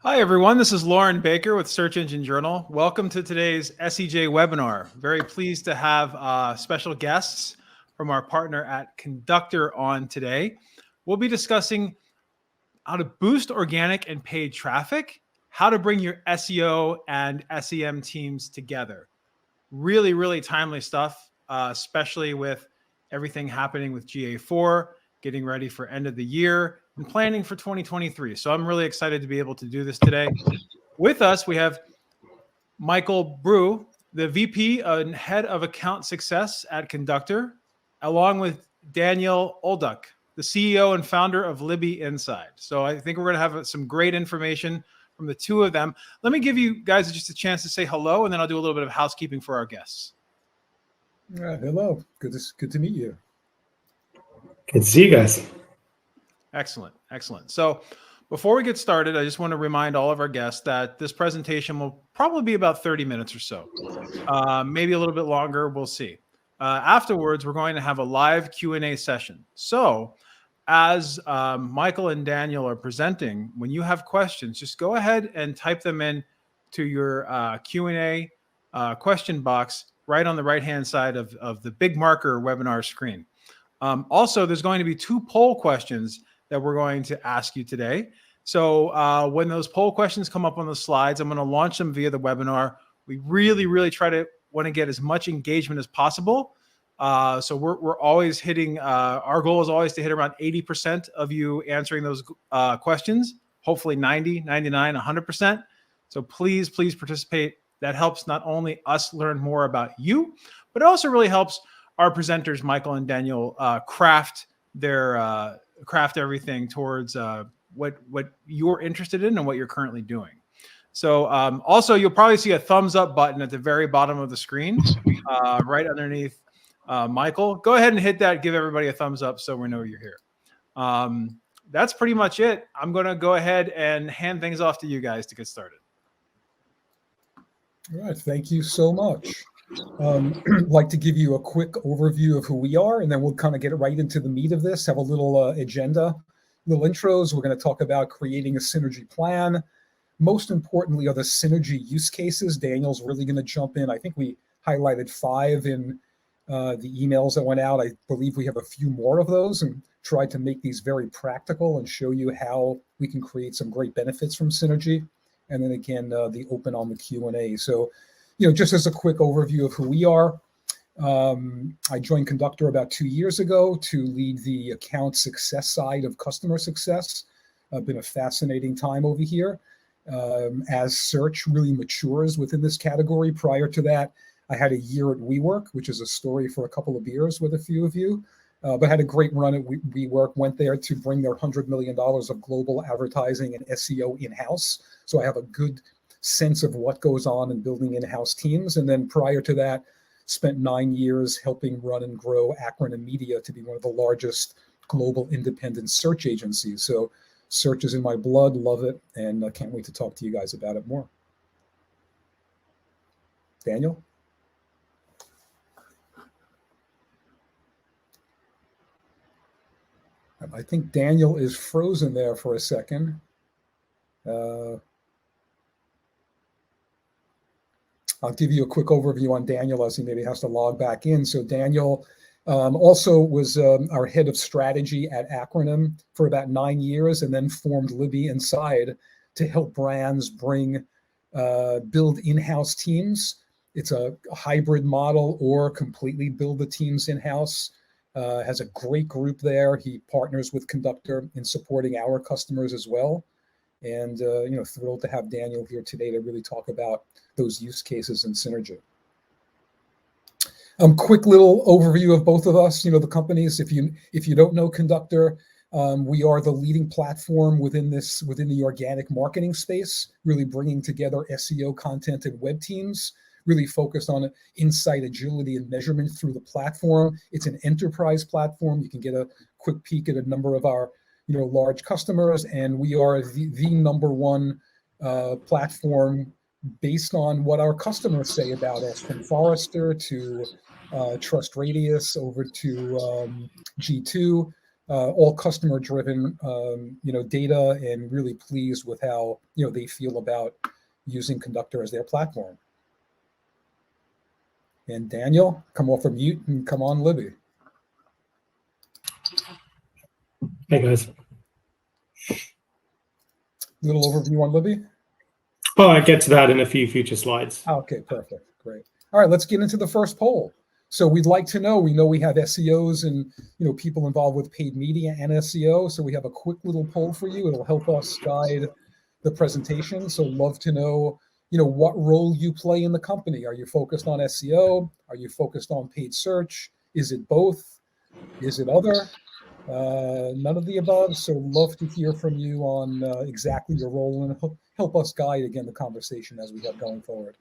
Hi, everyone. This is Lauren Baker with Search Engine Journal. Welcome to today's SEJ webinar. Very pleased to have special guests from our partner at Conductor on today. We'll be discussing how to boost organic and paid traffic, how to bring your SEO and SEM teams together. Really, really timely stuff, especially with everything happening with GA4, getting ready for end of the year, and planning for 2023. So I'm really excited to be able to do this today. With us, we have Michael Brew, the VP and Head of Account Success at Conductor, along with Daniel Olduk, the CEO and founder of Libby Inside. So I think we're going to have some great information from the two of them. Let me give you guys just a chance to say hello, and then I'll do a little bit of housekeeping for our guests. Hello. Good to meet you. Good to see you guys. Excellent. Excellent. So before we get started, I just want to remind all of our guests that this presentation will probably be about 30 minutes or so, maybe a little bit longer. We'll see. Afterwards, we're going to have a live Q&A session. So as Michael and Daniel are presenting, when you have questions, just go ahead and type them in to your Q&A question box right on the right-hand side of the big marker webinar screen. Also, there's going to be 2 poll questions that we're going to ask you today. So when those poll questions come up on the slides, I'm going to launch them via the webinar. We really, really want to get as much engagement as possible. So we're always hitting, our goal is always to hit around 80% of you answering those questions, hopefully 90, 99, 100%. So please participate. That helps not only us learn more about you, but it also really helps our presenters, Michael and Daniel, craft everything towards what you're interested in and what you're currently doing. So also, you'll probably see a thumbs up button at the very bottom of the screen, right underneath Michael. Go ahead and hit that. Give everybody a thumbs up so we know you're here. That's pretty much it. I'm going to go ahead and hand things off to you guys to get started. All right. Thank you so much. I'd like to give you a quick overview of who we are, and then we'll kind of get right into the meat of this, have a little agenda, little intros. We're going to talk about creating a synergy plan. Most importantly are the synergy use cases. Daniel's really going to jump in. I think we highlighted 5 in the emails that went out. I believe we have a few more of those and tried to make these very practical and show you how we can create some great benefits from synergy. And then again, the open on the Q&A. So, just as a quick overview of who we are, I joined Conductor about 2 years ago to lead the account success side of customer success. Been a fascinating time over here as search really matures within this category. Prior to that, I had a year at WeWork, which is a story for a couple of beers with a few of you, but had a great run at WeWork, went there to bring their $100 million of global advertising and SEO in-house. So I have a good sense of what goes on in building in-house teams. And then prior to that, spent 9 years helping run and grow Acronym Media to be one of the largest global independent search agencies. So search is in my blood, love it, and I can't wait to talk to you guys about it more. Daniel? I think Daniel is frozen there for a second. I'll give you a quick overview on Daniel as he maybe has to log back in. So Daniel also was our head of strategy at Acronym for about 9 years, and then formed Libby Inside to help brands build in-house teams. It's a hybrid model or completely build the teams in-house. Has a great group there. He partners with Conductor in supporting our customers as well. And, thrilled to have Daniel here today to really talk about those use cases and synergy. Quick little overview of both of us, the companies. If you don't know Conductor, we are the leading platform within the organic marketing space, really bringing together SEO content and web teams, really focused on insight, agility, and measurement through the platform. It's an enterprise platform. You can get a quick peek at a number of our large customers, and we are the number one platform based on what our customers say about us, from Forrester to Trust Radius over to G2. all customer driven, data, and really pleased with how, they feel about using Conductor as their platform. And Daniel, come off of mute and come on, Libby. Hey guys. Little overview on Libby. Oh, I get to that in a few future slides. Okay, perfect, great. All right, let's get into the first poll. So we'd like to know, we know we have SEOs and people involved with paid media and SEO. So we have a quick little poll for you. It'll help us guide the presentation. So love to know, what role you play in the company. Are you focused on SEO? Are you focused on paid search? Is it both? Is it other? None of the above. So love to hear from you on exactly your role and help us guide again the conversation as we have going forward.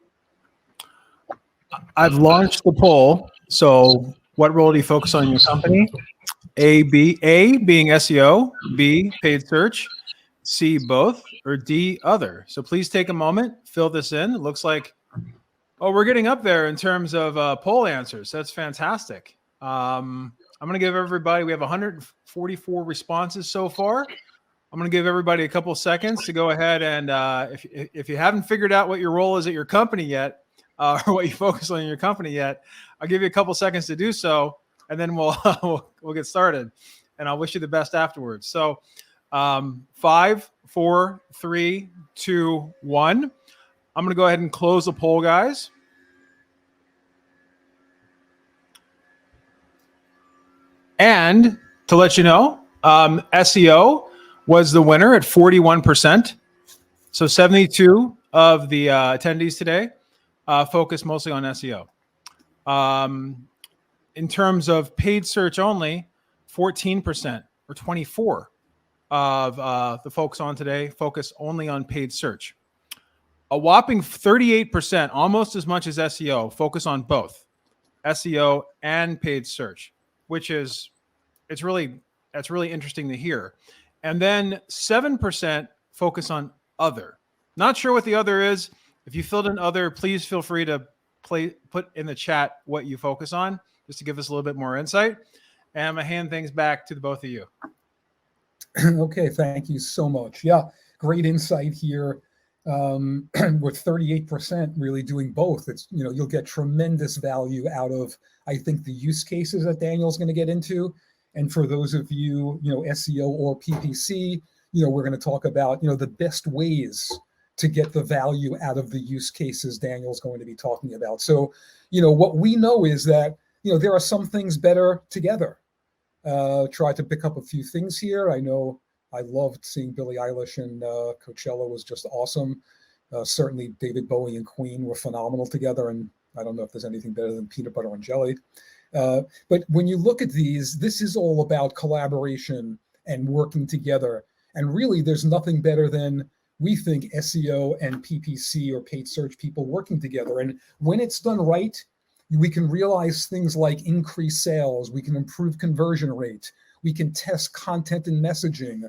I've launched the poll. So what role do you focus on in your company? A being SEO, B, paid search, C, both, or D, other. So please take a moment, fill this in. It looks like, we're getting up there in terms of poll answers. That's fantastic. I'm going to give everybody, we have 144 responses so far. I'm going to give everybody a couple seconds to go ahead and if you haven't figured out what your role is at your company yet, or what you focus on in your company yet, I'll give you a couple seconds to do so, and then we'll get started. And I'll wish you the best afterwards. So 5, 4, 3, 2, 1. I'm going to go ahead and close the poll, guys. And to let you know, SEO was the winner at 41%. So 72 of the attendees today focus mostly on SEO. In terms of paid search only, 14% or 24 of the folks on today focus only on paid search. A whopping 38%, almost as much as SEO, focus on both SEO and paid search, which is that's really interesting to hear. And then 7% focus on other. Not sure what the other is. If you filled in other, please feel free to put in the chat what you focus on, just to give us a little bit more insight. And I'm going to hand things back to the both of you. Okay, thank you so much. Yeah, great insight here. With 38% really doing both, it's you'll get tremendous value out of, I think, the use cases that Daniel's going to get into. And for those of you, SEO or PPC, we're going to talk about, the best ways to get the value out of the use cases Daniel's going to be talking about. So, what we know is that, there are some things better together. Try to pick up a few things here. I know I loved seeing Billie Eilish and Coachella was just awesome. Certainly David Bowie and Queen were phenomenal together. And I don't know if there's anything better than peanut butter and jelly. But when you look at these, this is all about collaboration and working together. And really, there's nothing better than, we think, SEO and PPC or paid search people working together. And when it's done right, we can realize things like increased sales. We can improve conversion rate. We can test content and messaging.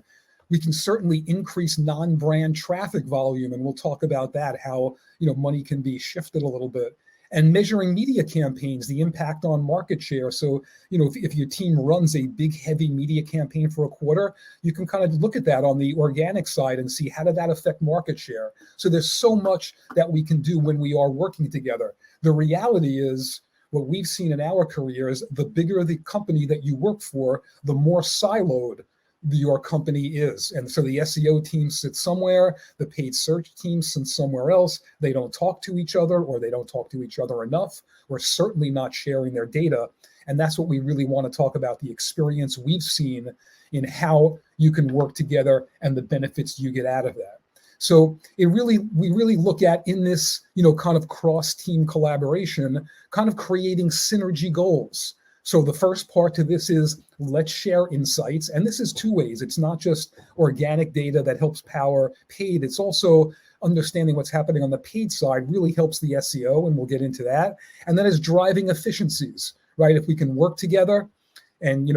We can certainly increase non-brand traffic volume. And we'll talk about that, how money can be shifted a little bit. And measuring media campaigns, the impact on market share. So, if your team runs a big, heavy media campaign for a quarter, you can kind of look at that on the organic side and see, how did that affect market share? So there's so much that we can do when we are working together. The reality is, what we've seen in our careers, the bigger the company that you work for, the more siloed your company is. And so the SEO team sits somewhere, the paid search team sits somewhere else. They don't talk to each other, or they don't talk to each other enough, or certainly not sharing their data. And that's what we really want to talk about, the experience we've seen in how you can work together and the benefits you get out of that. So we really look at, in this, kind of cross-team collaboration, kind of creating synergy goals. So the first part to this is, let's share insights. And this is two ways. It's not just organic data that helps power paid. It's also understanding what's happening on the paid side really helps the SEO, and we'll get into that. And that is driving efficiencies, right? If we can work together and,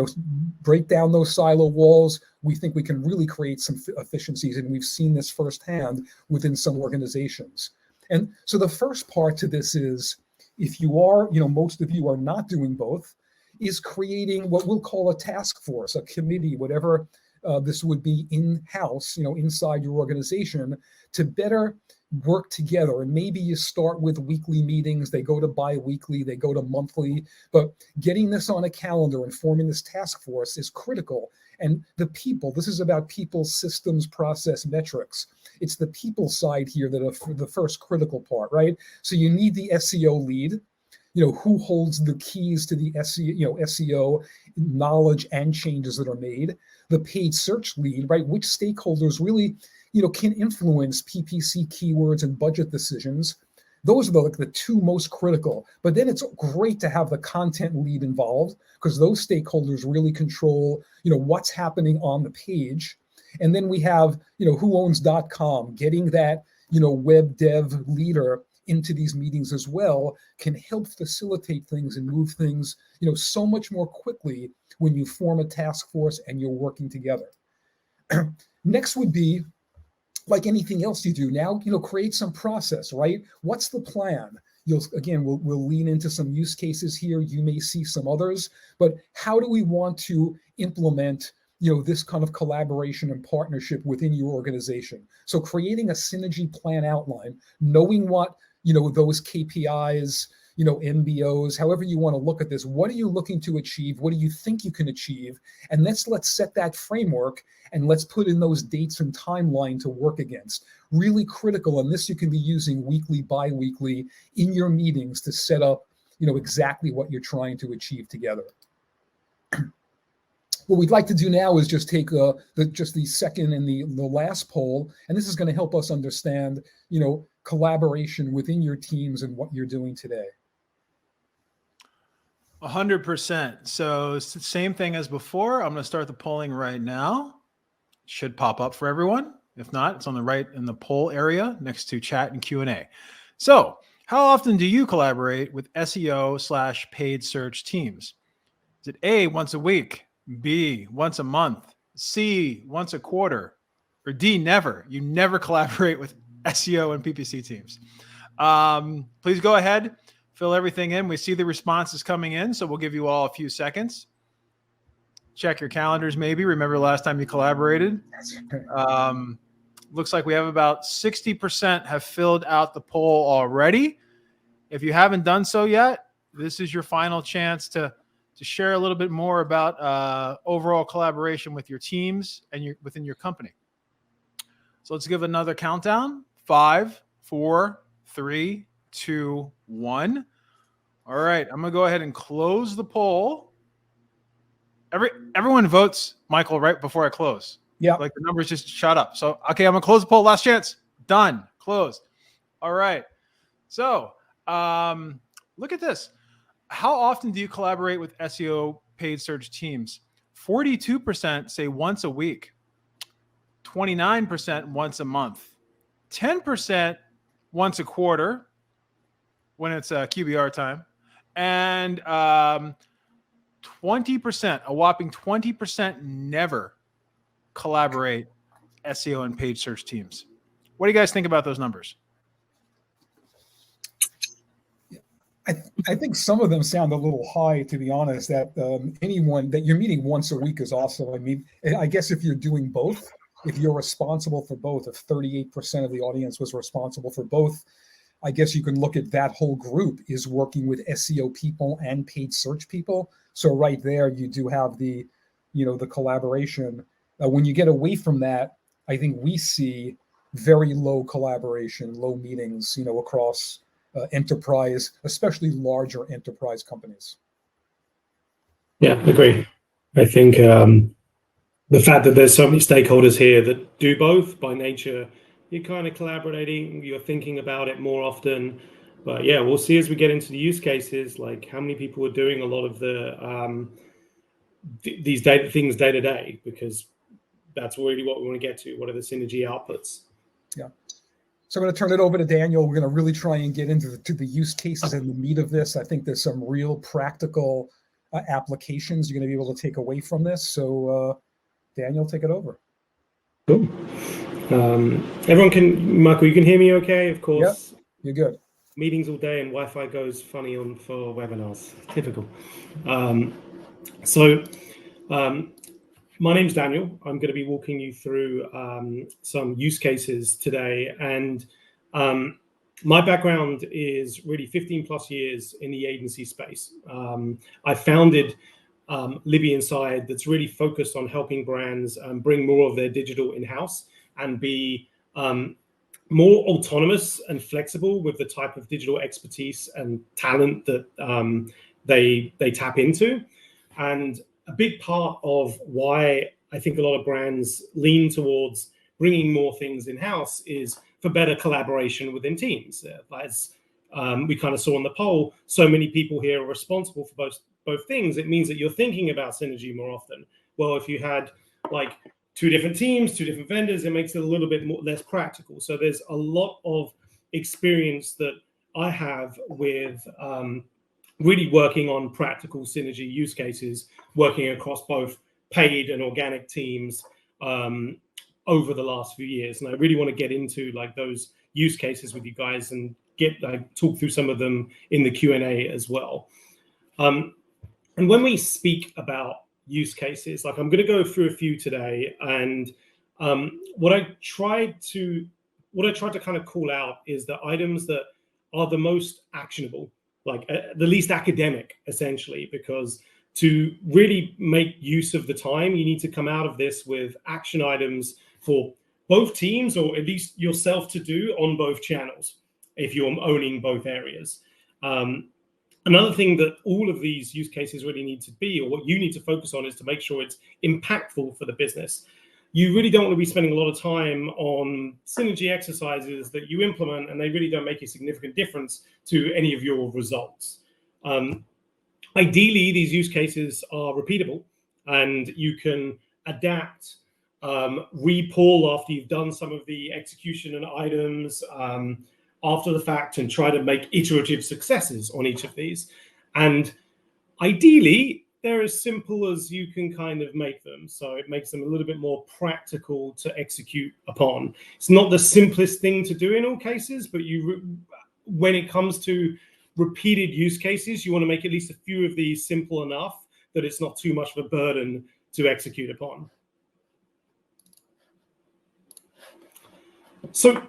break down those silo walls, we think we can really create some efficiencies. And we've seen this firsthand within some organizations. And so the first part to this is, if you are, most of you are not doing both, is creating what we'll call a task force, a committee, whatever this would be in-house, inside your organization, to better work together. And maybe you start with weekly meetings, they go to bi-weekly, they go to monthly, but getting this on a calendar and forming this task force is critical. And the people, this is about people, systems, process, metrics. It's the people side here that are the first critical part, right? So you need the SEO lead, who holds the keys to the SEO knowledge and changes that are made. The paid search lead, right? Which stakeholders really, can influence PPC keywords and budget decisions. Those are the two most critical. But then it's great to have the content lead involved, because those stakeholders really control, what's happening on the page. And then we have, whoowns.com, getting that, web dev leader into these meetings as well can help facilitate things and move things, so much more quickly when you form a task force and you're working together. Next would be, like anything else you do now, create some process, right? What's the plan? We'll lean into some use cases here. You may see some others, but how do we want to implement, this kind of collaboration and partnership within your organization? So creating a synergy plan outline, knowing what, those KPIs, MBOs, however you want to look at this, what are you looking to achieve? What do you think you can achieve? And let's set that framework, and let's put in those dates and timeline to work against. Really critical. And this you can be using weekly, bi-weekly in your meetings to set up, exactly what you're trying to achieve together. What we'd like to do now is just take the second and the last poll, and this is going to help us understand, collaboration within your teams and what you're doing today. 100%. So it's the same thing as before. I'm going to start the polling right now. It should pop up for everyone. If not, it's on the right in the poll area next to chat and Q&A. So how often do you collaborate with SEO/paid search teams? Is it A, once a week, B, once a month, C, once a quarter, or D, never? You never collaborate with SEO and PPC teams. Please go ahead, fill everything in. We see the responses coming in, so we'll give you all a few seconds. Check your calendars, maybe. Remember last time you collaborated. Looks like we have about 60% have filled out the poll already. If you haven't done so yet, this is your final chance to share a little bit more about overall collaboration with your teams and within your company. So let's give another countdown. 5, 4, 3, 2, 1. All right, I'm gonna go ahead and close the poll. Everyone votes, Michael, right before I close. Yeah. Like the numbers just shot up. So, okay, I'm gonna close the poll. Last chance. Done. Closed. All right. So, look at this. How often do you collaborate with SEO paid search teams? 42% say once a week. 29% once a month. 10% once a quarter when it's QBR time. And 20%, a whopping 20% never collaborate SEO and paid search teams. What do you guys think about those numbers? I think some of them sound a little high, to be honest. That anyone that you're meeting once a week is awesome. I mean, I guess if you're doing both, if you're responsible for both, if 38% of the audience was responsible for both, I guess you can look at that whole group is working with SEO people and paid search people. So right there, you do have the collaboration. When you get away from that, I think we see very low collaboration, low meetings, across enterprise, especially larger enterprise companies. Yeah, agree. I think the fact that there's so many stakeholders here that do both by nature, you're kind of collaborating, you're thinking about it more often. But yeah, we'll see as we get into the use cases, like how many people are doing a lot of the these things day to day, because that's really what we want to get to. What are the synergy outputs? Yeah. So I'm going to turn it over to Daniel. We're going to really try and get into the use cases and the meat of this. I think there's some real practical applications you're going to be able to take away from this. So Daniel, take it over. Cool. Everyone can, Michael, you can hear me okay? Of course. Yep, you're good. Meetings all day and Wi-Fi goes funny for webinars. Typical. So my name's Daniel. I'm going to be walking you through some use cases today. And my background is really 15 plus years in the agency space. I founded Libby Inside, that's really focused on helping brands bring more of their digital in-house and be more autonomous and flexible with the type of digital expertise and talent that they tap into. And a big part of why I think a lot of brands lean towards bringing more things in-house is for better collaboration within teams. As we kind of saw on the poll, so many people here are responsible for both things. It means that you're thinking about synergy more often. Well, if you had like 2 different teams, 2 different vendors, it makes it a little bit less practical. So there's a lot of experience that I have with really working on practical synergy use cases, working across both paid and organic teams over the last few years. And I really want to get into like those use cases with you guys and talk through some of them in the Q&A as well. And when we speak about use cases, like I'm going to go through a few today, and what I tried to kind of call out is the items that are the most actionable, like the least academic, essentially, because to really make use of the time, you need to come out of this with action items for both teams, or at least yourself to do on both channels, if you're owning both areas. Another thing that all of these use cases really need to be, or what you need to focus on, is to make sure it's impactful for the business. You really don't want to be spending a lot of time on synergy exercises that you implement and they really don't make a significant difference to any of your results. Ideally, these use cases are repeatable and you can adapt, re-pull after you've done some of the execution and items after the fact, and try to make iterative successes on each of these. And ideally, they're as simple as you can kind of make them. So it makes them a little bit more practical to execute upon. It's not the simplest thing to do in all cases, but when it comes to repeated use cases, you want to make at least a few of these simple enough that it's not too much of a burden to execute upon. So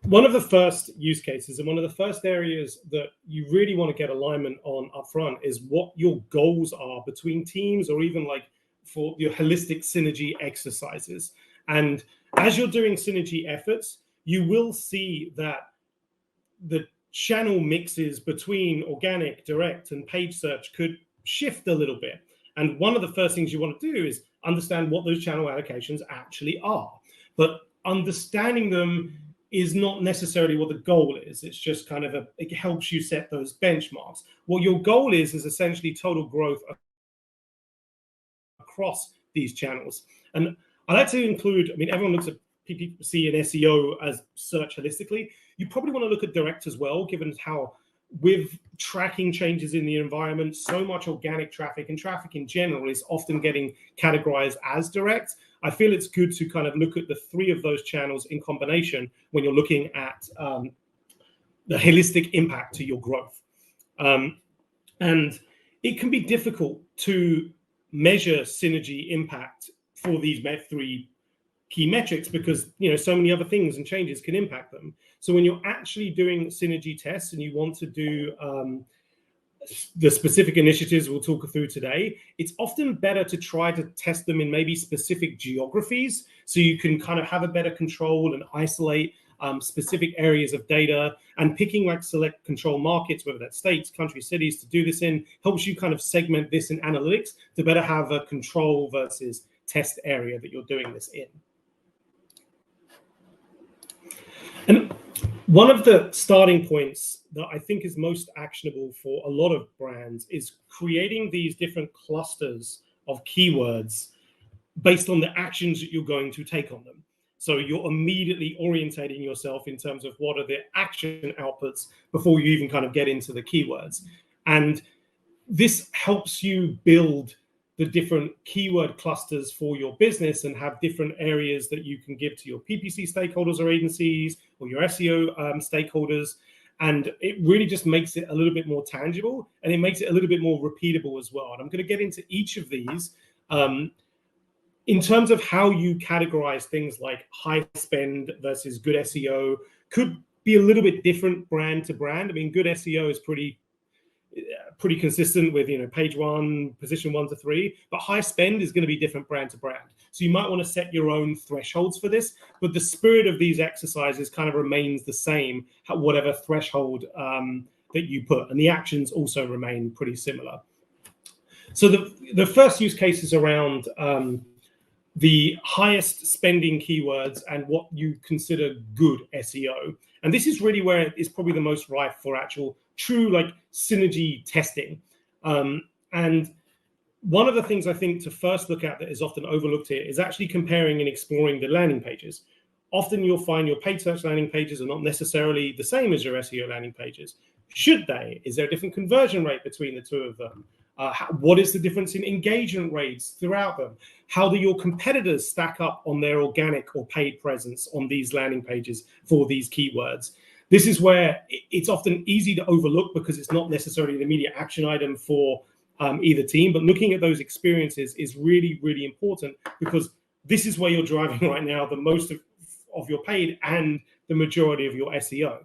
one of the first use cases and one of the first areas that you really want to get alignment on upfront is what your goals are between teams, or even like for your holistic synergy exercises. And as you're doing synergy efforts, you will see that the channel mixes between organic, direct, and paid search could shift a little bit. And one of the first things you want to do is understand what those channel allocations actually are. But understanding them is not necessarily what the goal is. It's just kind of it helps you set those benchmarks. What your goal is essentially total growth across these channels. And I like to include, I mean, everyone looks at PPC and SEO as search holistically. You probably want to look at direct as well, given how with tracking changes in the environment, so much organic traffic and traffic in general is often getting categorized as direct. I feel it's good to kind of look at the 3 of those channels in combination when you're looking at the holistic impact to your growth. And it can be difficult to measure synergy impact for these 3 key metrics because, you know, so many other things and changes can impact them. So when you're actually doing synergy tests and you want to do the specific initiatives we'll talk through today, it's often better to try to test them in maybe specific geographies so you can kind of have a better control and isolate specific areas of data. And picking like select control markets, whether that's states, countries, cities, to do this in helps you kind of segment this in analytics to better have a control versus test area that you're doing this in. And one of the starting points that I think is most actionable for a lot of brands is creating these different clusters of keywords based on the actions that you're going to take on them. So you're immediately orientating yourself in terms of what are the action outputs before you even kind of get into the keywords. And this helps you build the different keyword clusters for your business and have different areas that you can give to your PPC stakeholders or agencies or your SEO stakeholders. And it really just makes it a little bit more tangible, and it makes it a little bit more repeatable as well. And I'm going to get into each of these in terms of how you categorize things like high spend versus good SEO. Could be a little bit different brand to brand. I mean, good SEO is pretty consistent with, page 1, position 1 to 3, but high spend is going to be different brand to brand. So you might want to set your own thresholds for this, but the spirit of these exercises kind of remains the same, whatever threshold that you put, and the actions also remain pretty similar. So the first use case is around the highest spending keywords and what you consider good SEO. And this is really where it's probably the most ripe for actual true synergy testing. And one of the things I think to first look at that is often overlooked here is actually comparing and exploring the landing pages. Often you'll find your paid search landing pages are not necessarily the same as your SEO landing pages. Should they? Is there a different conversion rate between the two of them? What is the difference in engagement rates throughout them? How do your competitors stack up on their organic or paid presence on these landing pages for these keywords? This is where it's often easy to overlook because it's not necessarily an immediate action item for either team, but looking at those experiences is really, really important, because this is where you're driving right now the most of your paid and the majority of your SEO.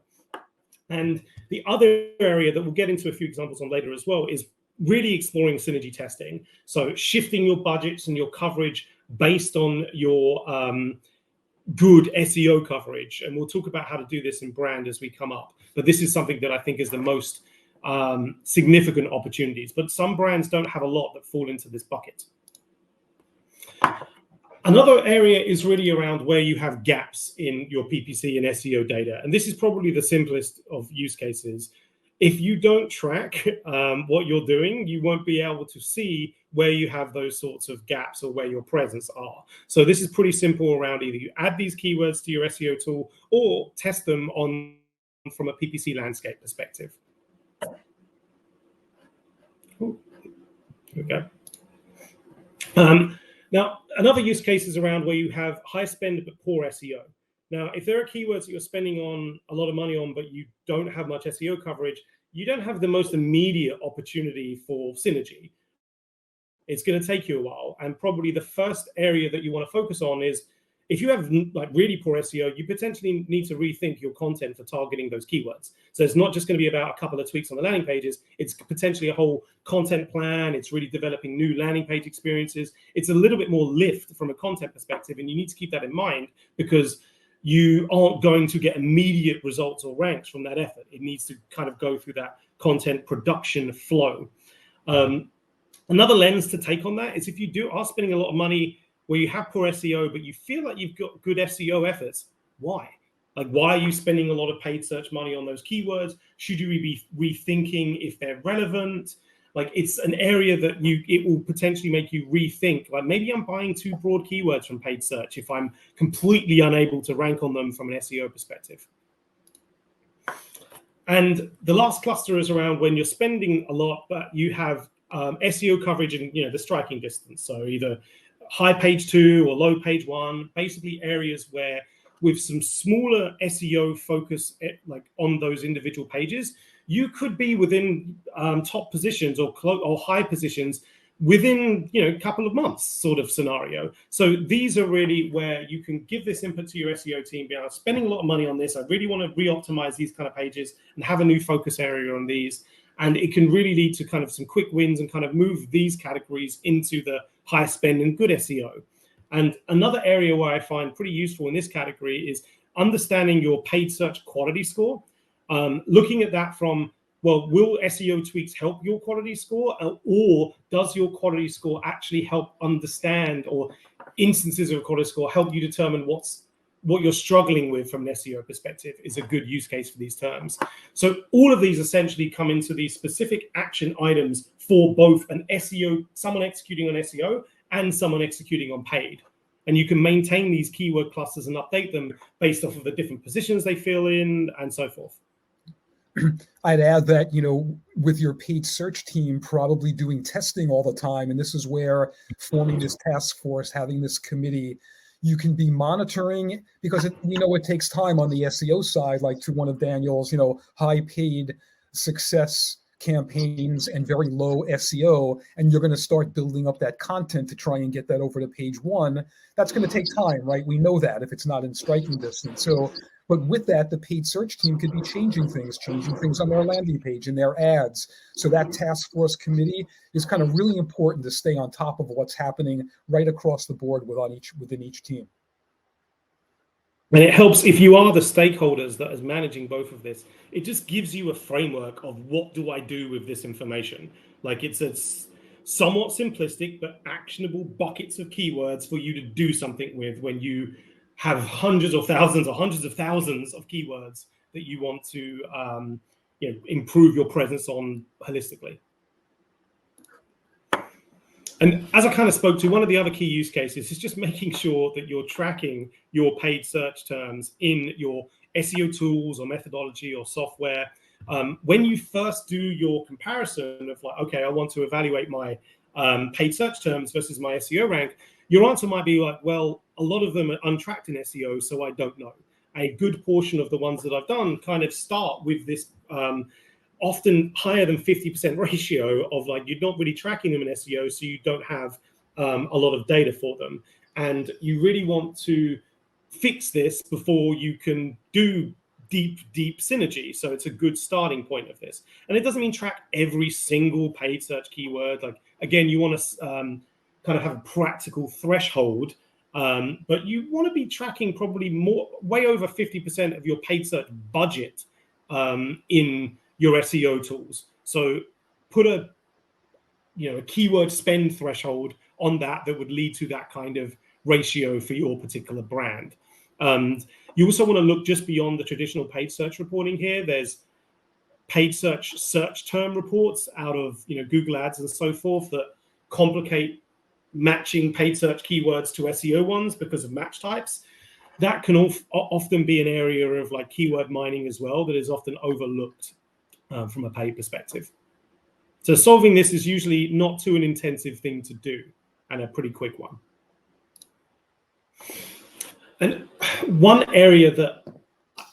And the other area that we'll get into a few examples on later as well is really exploring synergy testing. So shifting your budgets and your coverage based on your good SEO coverage. And we'll talk about how to do this in brand as we come up. But this is something that I think is the most significant opportunities. But some brands don't have a lot that fall into this bucket. Another area is really around where you have gaps in your PPC and SEO data. And this is probably the simplest of use cases. If you don't track what you're doing, you won't be able to see where you have those sorts of gaps or where your presence are. So this is pretty simple around either you add these keywords to your SEO tool or test them on from a PPC landscape perspective. Ooh, here we go. Now, another use case is around where you have high spend but poor SEO. Now, if there are keywords that you're spending on a lot of money on, but you don't have much SEO coverage, you don't have the most immediate opportunity for synergy. It's going to take you a while. And probably the first area that you want to focus on is if you have really poor SEO, you potentially need to rethink your content for targeting those keywords. So it's not just going to be about a couple of tweaks on the landing pages. It's potentially a whole content plan. It's really developing new landing page experiences. It's a little bit more lift from a content perspective. And you need to keep that in mind, because you aren't going to get immediate results or ranks from that effort. It needs to kind of go through that content production flow. Another lens to take on that is if you are spending a lot of money where you have poor SEO, but you feel like you've got good SEO efforts, why? Why are you spending a lot of paid search money on those keywords? Should you be rethinking if they're relevant? It's an area that it will potentially make you rethink. Maybe I'm buying too broad keywords from paid search if I'm completely unable to rank on them from an SEO perspective. And the last cluster is around when you're spending a lot, but you have SEO coverage in the striking distance. So either high page 2 or low page 1, basically areas where with some smaller SEO focus on those individual pages, you could be within top positions or high positions within a couple of months sort of scenario. So these are really where you can give this input to your SEO team. I'm spending a lot of money on this. I really want to re-optimize these kind of pages and have a new focus area on these. And it can really lead to kind of some quick wins and kind of move these categories into the high spend and good SEO. And another area where I find pretty useful in this category is understanding your paid search quality score. Looking at that from, well, will SEO tweaks help your quality score, or does your quality score actually help understand, or instances of a quality score help you determine what you're struggling with from an SEO perspective is a good use case for these terms. So all of these essentially come into these specific action items for both an SEO, someone executing on SEO and someone executing on paid. And you can maintain these keyword clusters and update them based off of the different positions they fill in and so forth. I'd add that, with your paid search team probably doing testing all the time, and this is where forming this task force, having this committee, You can be monitoring, because we know it takes time on the SEO side, like to one of Daniel's, high paid success campaigns and very low SEO, and you're going to start building up that content to try and get that over to page one. That's going to take time, right? We know that if it's not in striking distance. So, but with that, the paid search team could be changing things on their landing page and their ads. So that task force committee is kind of really important to stay on top of what's happening right across the board within each team. And it helps if you are the stakeholders that is managing both of this. It just gives you a framework of what do I do with this information. Like it's a somewhat simplistic but actionable buckets of keywords for you to do something with when you have hundreds of thousands of keywords that you want to improve your presence on holistically. And as I kind of spoke to, one of the other key use cases is just making sure that you're tracking your paid search terms in your SEO tools or methodology or software. When you first do your comparison of like, okay, I want to evaluate my paid search terms versus my SEO rank, your answer might be like, well, a lot of them are untracked in SEO, so I don't know. A good portion of the ones that I've done kind of start with this often higher than 50% ratio of like, you're not really tracking them in SEO, so you don't have a lot of data for them. And you really want to fix this before you can do deep synergy. So it's a good starting point of this. And it doesn't mean track every single paid search keyword. Like, again, you want to kind of have a practical threshold, but you want to be tracking probably way over 50% of your paid search budget in your SEO tools. So put a keyword spend threshold on that would lead to that kind of ratio for your particular brand. You also want to look just beyond the traditional paid search reporting here. There's paid search term reports out of Google Ads and so forth that complicate matching paid search keywords to SEO ones because of match types. That can often be an area of like keyword mining as well that is often overlooked from a paid perspective. So solving this is usually not too an intensive thing to do and a pretty quick one. And one area that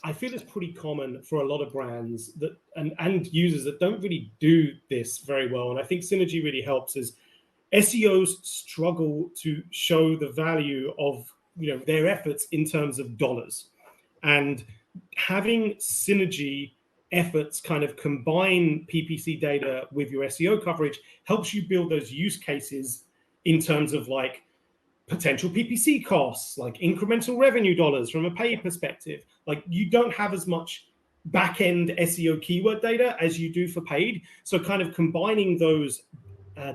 I feel is pretty common for a lot of brands that and users that don't really do this very well, and I think Synergy really helps, is SEOs struggle to show the value of their efforts in terms of dollars. And having Synergy efforts kind of combine PPC data with your SEO coverage helps you build those use cases in terms of like potential PPC costs, like incremental revenue dollars from a paid perspective. Like you don't have as much back-end SEO keyword data as you do for paid. So kind of combining those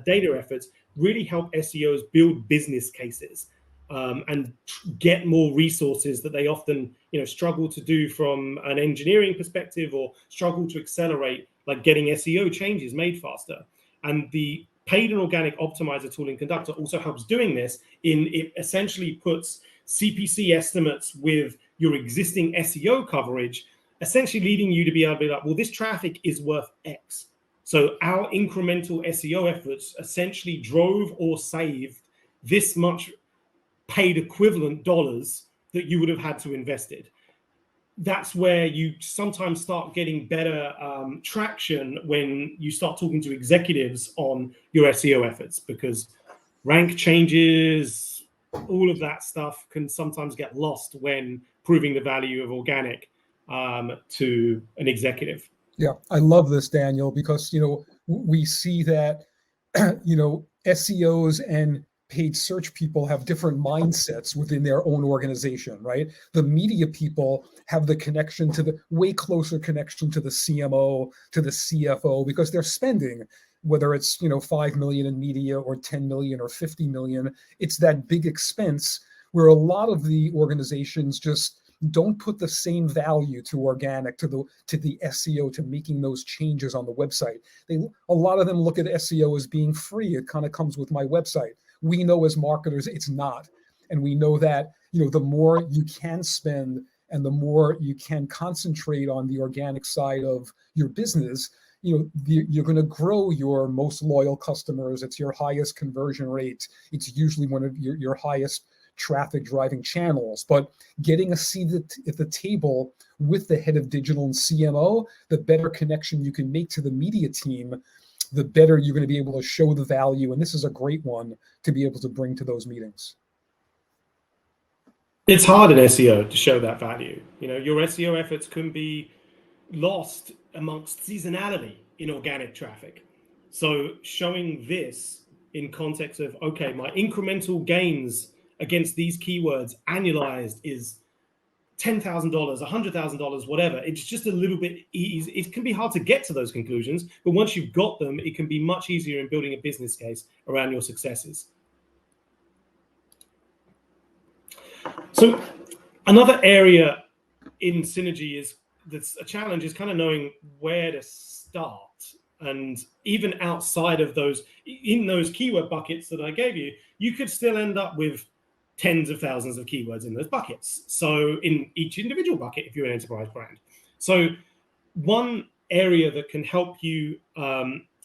data efforts really help SEOs build business cases and get more resources that they often struggle to do from an engineering perspective, or struggle to accelerate like getting SEO changes made faster. And the paid and organic optimizer tool in Conductor also helps doing this. It essentially puts CPC estimates with your existing SEO coverage, essentially leading you to be able to be like, well, this traffic is worth X. So our incremental SEO efforts essentially drove or saved this much paid equivalent dollars that you would have had to invested. That's where you sometimes start getting better traction when you start talking to executives on your SEO efforts, because rank changes, all of that stuff can sometimes get lost when proving the value of organic to an executive. Yeah, I love this, Daniel, because we see that SEOs and paid search people have different mindsets within their own organization, right? The media people have the connection to the way closer connection to the CMO, to the CFO, because they're spending, whether it's 5 million in media or 10 million or 50 million, it's that big expense where a lot of the organizations just don't put the same value to organic, to the SEO, to making those changes on the website. A lot of them look at SEO as being free. It kind of comes with my website. We know as marketers it's not. And we know that the more you can spend and the more you can concentrate on the organic side of your business, you're going to grow your most loyal customers. It's your highest conversion rate. It's usually one of your highest traffic driving channels, but getting a seat at the table with the head of digital and CMO, the better connection you can make to the media team, the better you're going to be able to show the value. And this is a great one to be able to bring to those meetings. It's hard in SEO to show that value. Your SEO efforts can be lost amongst seasonality in organic traffic. So showing this in context of, okay, my incremental gains against these keywords annualized is $10,000, $100,000, whatever. It's just a little bit easy. It can be hard to get to those conclusions, but once you've got them, it can be much easier in building a business case around your successes. So another area in Synergy that's a challenge is kind of knowing where to start. And even outside of in those keyword buckets that I gave you, you could still end up with tens of thousands of keywords in those buckets. So in each individual bucket, if you're an enterprise brand. So one area that can help you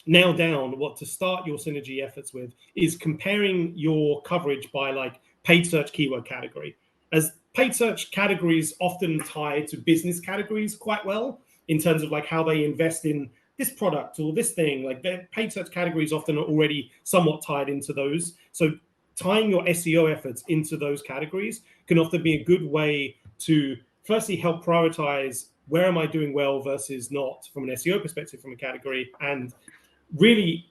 nail down what to start your Synergy efforts with is comparing your coverage by like paid search keyword category. As paid search categories often tie to business categories quite well in terms of like how they invest in this product or this thing. Like their paid search categories often are already somewhat tied into those. So tying your SEO efforts into those categories can often be a good way to firstly help prioritize where am I doing well versus not from an SEO perspective from a category. And really,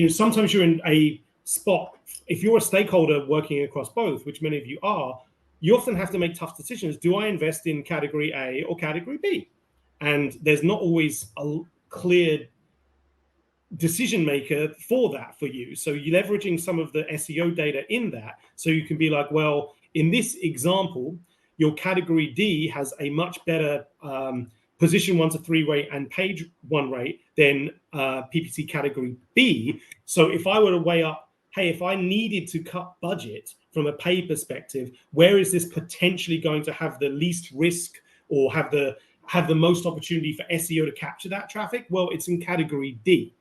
sometimes you're in a spot, if you're a stakeholder working across both, which many of you are, you often have to make tough decisions. Do I invest in category A or category B? And there's not always a clear decision maker for that for you. So you're leveraging some of the SEO data in that. So you can be like, well, in this example, your category D has a much better position 1 to 3 rate and page 1 rate than PPC category B. So if I were to weigh up, hey, if I needed to cut budget from a pay perspective, where is this potentially going to have the least risk or have the most opportunity for SEO to capture that traffic? Well, it's in category D.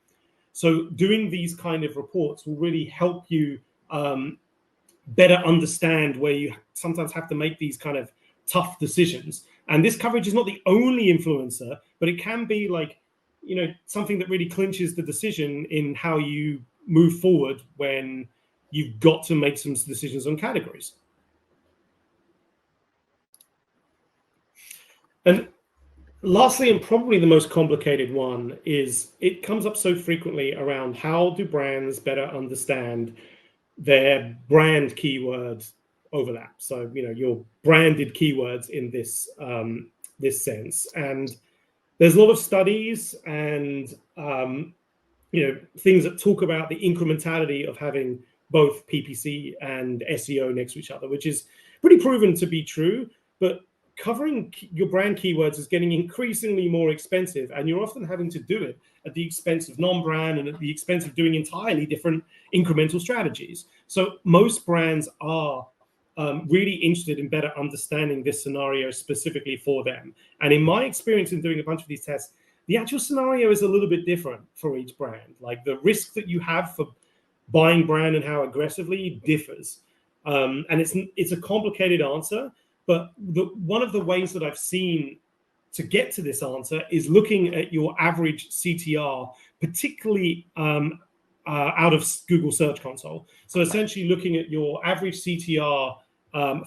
So doing these kind of reports will really help you better understand where you sometimes have to make these kind of tough decisions. And this coverage is not the only influencer, but it can be like, something that really clinches the decision in how you move forward when you've got to make some decisions on categories. And lastly, and probably the most complicated one, is it comes up so frequently around how do brands better understand their brand keyword overlap. So, your branded keywords in this sense. And there's a lot of studies and, things that talk about the incrementality of having both PPC and SEO next to each other, which is pretty proven to be true. But covering your brand keywords is getting increasingly more expensive, and you're often having to do it at the expense of non-brand and at the expense of doing entirely different incremental strategies. So most brands are really interested in better understanding this scenario specifically for them. And in my experience in doing a bunch of these tests, the actual scenario is a little bit different for each brand. Like the risk that you have for buying brand and how aggressively differs. And it's a complicated answer. But one of the ways that I've seen to get to this answer is looking at your average CTR, particularly out of Google Search Console. So essentially looking at your average CTR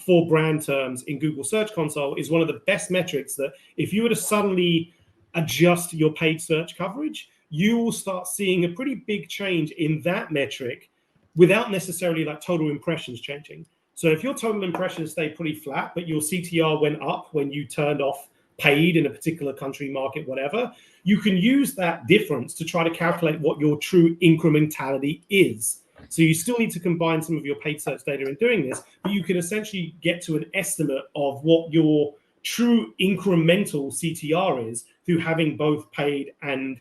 for brand terms in Google Search Console is one of the best metrics that if you were to suddenly adjust your paid search coverage, you will start seeing a pretty big change in that metric without necessarily like total impressions changing. So if your total impressions stay pretty flat, but your CTR went up when you turned off paid in a particular country, market, whatever, you can use that difference to try to calculate what your true incrementality is. So you still need to combine some of your paid search data in doing this, but you can essentially get to an estimate of what your true incremental CTR is through having both paid and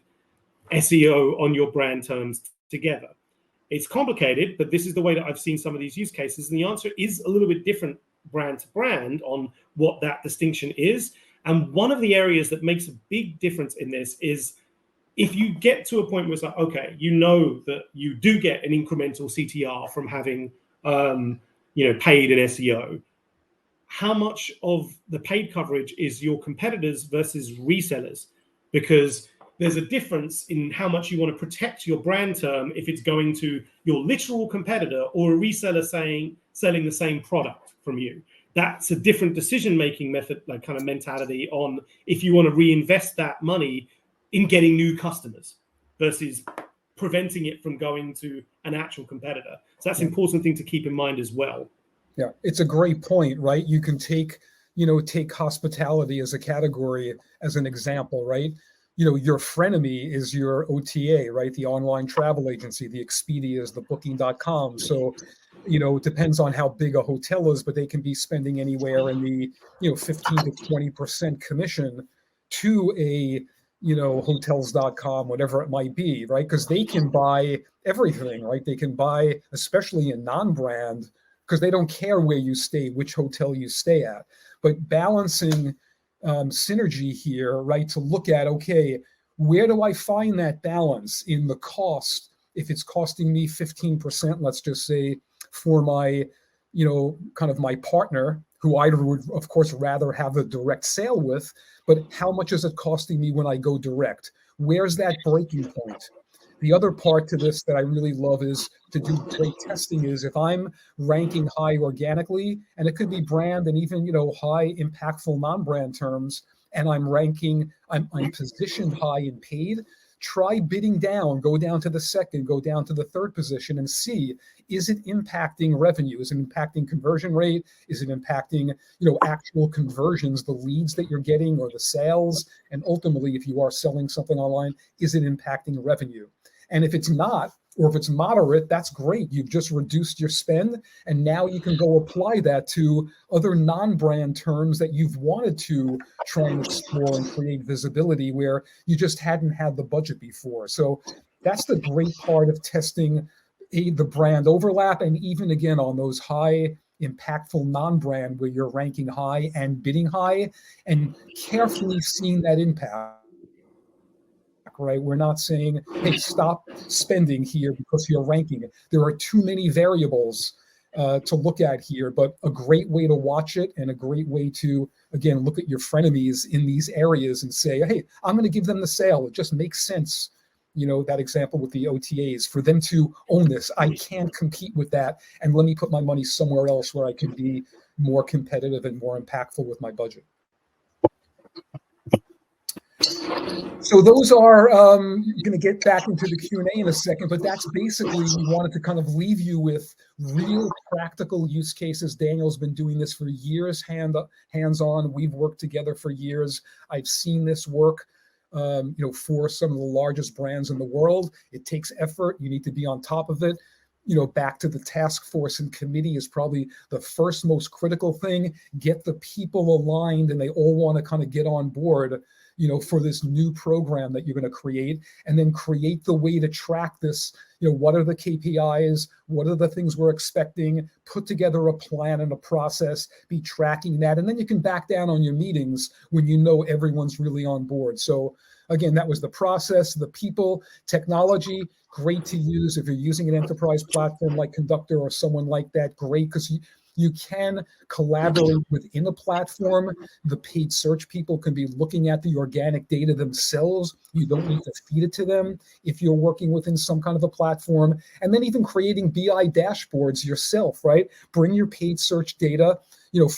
SEO on your brand terms together. It's complicated, but this is the way that I've seen some of these use cases. And the answer is a little bit different brand to brand on what that distinction is. And one of the areas that makes a big difference in this is if you get to a point where it's like, okay, you know that you do get an incremental CTR from having paid in SEO, how much of the paid coverage is your competitors versus resellers? Because there's a difference in how much you want to protect your brand term if it's going to your literal competitor or a reseller selling the same product from you. That's a different decision-making method, like kind of mentality on if you want to reinvest that money in getting new customers versus preventing it from going to an actual competitor. So that's an important thing to keep in mind as well. Yeah, it's a great point, right? You can take hospitality as a category as an example, right? Your frenemy is your OTA, right? The online travel agency, the Expedias, the Booking.com. So, it depends on how big a hotel is, but they can be spending anywhere in the, 15 to 20% commission to a, hotels.com, whatever it might be, right? Because they can buy everything, right? They can buy, especially in non-brand, because they don't care where you stay, which hotel you stay at. But balancing synergy here, right, to look at, okay, where do I find that balance in the cost? If it's costing me 15%, let's just say, for my, kind of my partner, who I would, of course, rather have a direct sale with, but how much is it costing me when I go direct? Where's that breaking point? The other part to this that I really love is to do great testing is if I'm ranking high organically, and it could be brand and even, high impactful non-brand terms, and I'm positioned high in paid, try bidding down, go down to the second, go down to the third position and see, is it impacting revenue? Is it impacting conversion rate? Is it impacting, actual conversions, the leads that you're getting or the sales? And ultimately, if you are selling something online, is it impacting revenue? And if it's not, or if it's moderate, that's great. You've just reduced your spend, and now you can go apply that to other non-brand terms that you've wanted to try and explore and create visibility where you just hadn't had the budget before. So that's the great part of testing the brand overlap, and even again on those high impactful non-brand where you're ranking high and bidding high and carefully seeing that impact. Right? We're not saying, hey, stop spending here because you're ranking it. There are too many variables to look at here, but a great way to watch it and a great way to, again, look at your frenemies in these areas and say, hey, I'm going to give them the sale. It just makes sense. That example with the OTAs, for them to own this. I can't compete with that. And let me put my money somewhere else where I can be more competitive and more impactful with my budget. So those are going to get back into the Q&A in a second, but that's basically, we wanted to kind of leave you with real practical use cases. Daniel's been doing this for years, hands-on. We've worked together for years. I've seen this work, for some of the largest brands in the world. It takes effort. You need to be on top of it. Back to the task force and committee is probably the first most critical thing. Get the people aligned and they all want to kind of get on board, for this new program that you're going to create, and then create the way to track this. What are the KPIs? What are the things we're expecting? Put together a plan and a process, be tracking that. And then you can back down on your meetings when you know everyone's really on board. So again, that was the process, the people, technology, great to use. If you're using an enterprise platform like Conductor or someone like that, great, because you can collaborate within a platform. The paid search people can be looking at the organic data themselves. You don't need to feed it to them if you're working within some kind of a platform. And then even creating BI dashboards yourself, right? Bring your paid search data,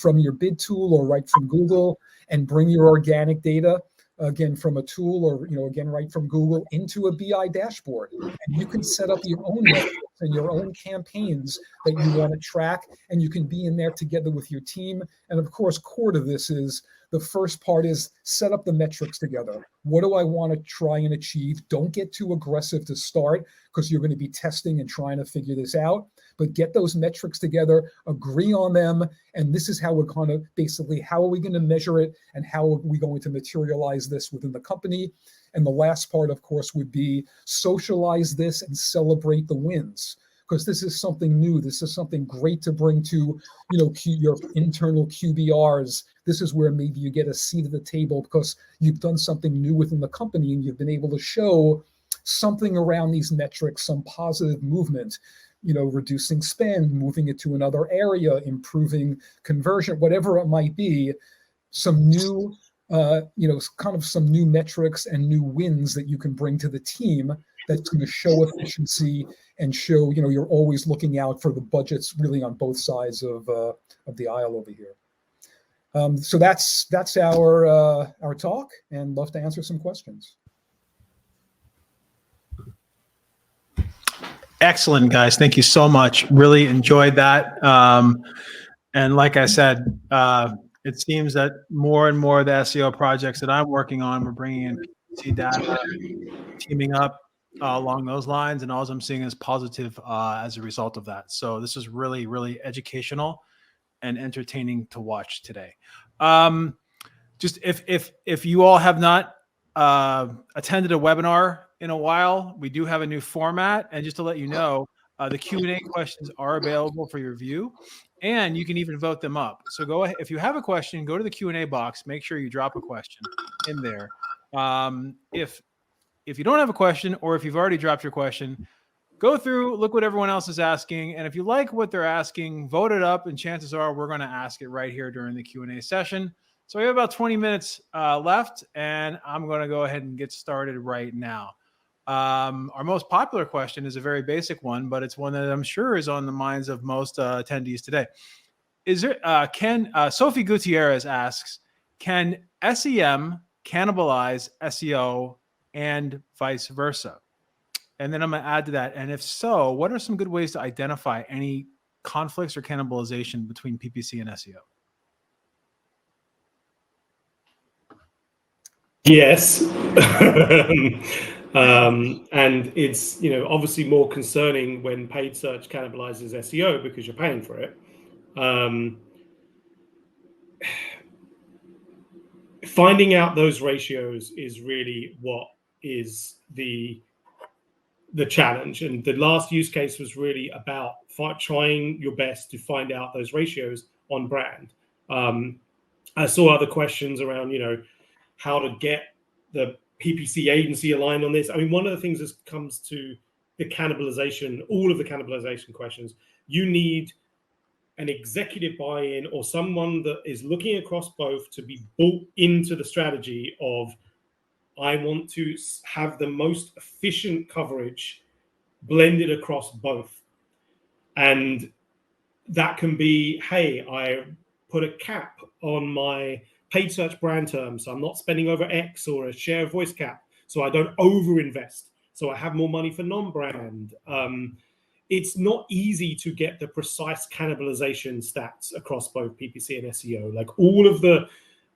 from your bid tool or right from Google, and bring your organic data, again, from a tool or, again, right from Google into a BI dashboard. And you can set up your own metrics and your own campaigns that you want to track, and you can be in there together with your team. And of course, core to this is the first part is set up the metrics together. What do I want to try and achieve? Don't get too aggressive to start because you're going to be testing and trying to figure this out. But get those metrics together, agree on them, and this is how we're kind of basically, how are we going to measure it and how are we going to materialize this within the company? And the last part, of course, would be socialize this and celebrate the wins, because this is something new. This is something great to bring to, your internal QBRs. This is where maybe you get a seat at the table because you've done something new within the company and you've been able to show something around these metrics, some positive movement. reducing spend, moving it to another area, improving conversion, whatever it might be, some new, kind of some new metrics and new wins that you can bring to the team that's going to show efficiency and show, you're always looking out for the budgets really on both sides of the aisle over here. So that's our talk, and love to answer some questions. Excellent, guys. Thank you so much. Really enjoyed that. And like I said, it seems that more and more of the SEO projects that I'm working on, we're bringing in PPC data, teaming up along those lines, and all I'm seeing is positive as a result of that. So this is really, really educational and entertaining to watch today. Just if you all have not attended a webinar in a while, we do have a new format, and just to let you know, the Q&A questions are available for your view, and you can even vote them up. So go ahead, if you have a question, go to the Q&A box, make sure you drop a question in there. If you don't have a question, or if you've already dropped your question, go through, look what everyone else is asking, and if you like what they're asking, vote it up, and chances are we're going to ask it right here during the Q&A session. So we have about 20 minutes left, and I'm going to go ahead and get started right now. Our most popular question is a very basic one, but it's one that I'm sure is on the minds of most attendees today. Is there Sophie Gutierrez asks, can SEM cannibalize SEO and vice versa? And then I'm going to add to that, and if so, what are some good ways to identify any conflicts or cannibalization between PPC and SEO? Yes. And it's, obviously more concerning when paid search cannibalizes SEO because you're paying for it. Finding out those ratios is really what is the challenge. And the last use case was really about trying your best to find out those ratios on brand. I saw other questions around, how to get the PPC agency aligned on this. I mean, one of the things that comes to the cannibalization, all of the cannibalization questions, you need an executive buy-in or someone that is looking across both to be bought into the strategy of, I want to have the most efficient coverage blended across both. And that can be, hey, I put a cap on my paid search brand terms, so I'm not spending over X, or a share of voice cap, so I don't overinvest, so I have more money for non-brand. It's not easy to get the precise cannibalization stats across both PPC and SEO. Like, all of the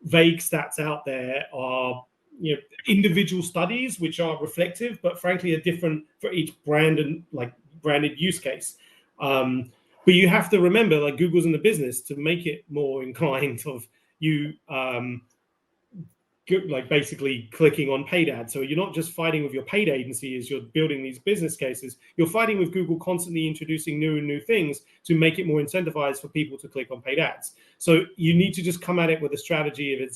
vague stats out there are individual studies which are reflective, but frankly are different for each brand and branded use case. But you have to remember, like, Google's in the business to make it more inclined of you basically clicking on paid ads. So you're not just fighting with your paid agency as you're building these business cases. You're fighting with Google constantly introducing new things to make it more incentivized for people to click on paid ads. So you need to just come at it with a strategy of